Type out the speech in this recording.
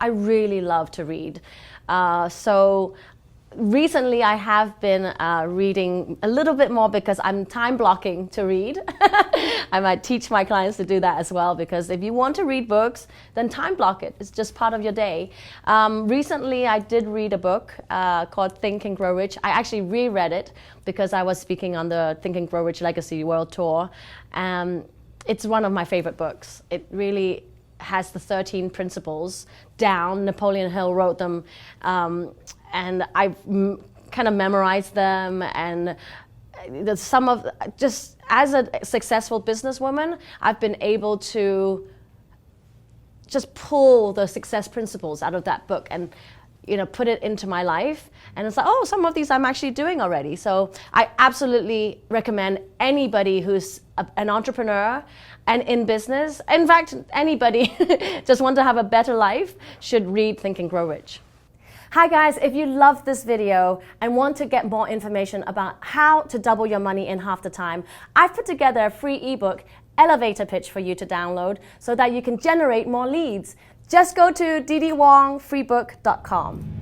I really love to read. So recently I have been reading a little bit more because I'm time blocking to read. I might teach my clients to do that as well, because if you want to read books, then time block it. It's just part of your day. Recently I did read a book called Think and Grow Rich. I actually reread it because I was speaking on the Think and Grow Rich Legacy World Tour. It's one of my favorite books. It really has the 13 principles down. Napoleon Hill wrote them. And I've kind of memorized them, and some of, just as a successful businesswoman, I've been able to just pull the success principles out of that book and put it into my life. And it's like, oh, some of these I'm actually doing already. So I absolutely recommend anybody who's an entrepreneur and in business, in fact, anybody just want to have a better life, should read Think and Grow Rich. Hi guys, if you loved this video and want to get more information about how to double your money in half the time, I've put together a free ebook, Elevator Pitch, for you to download so that you can generate more leads. Just go to didiwongfreebook.com.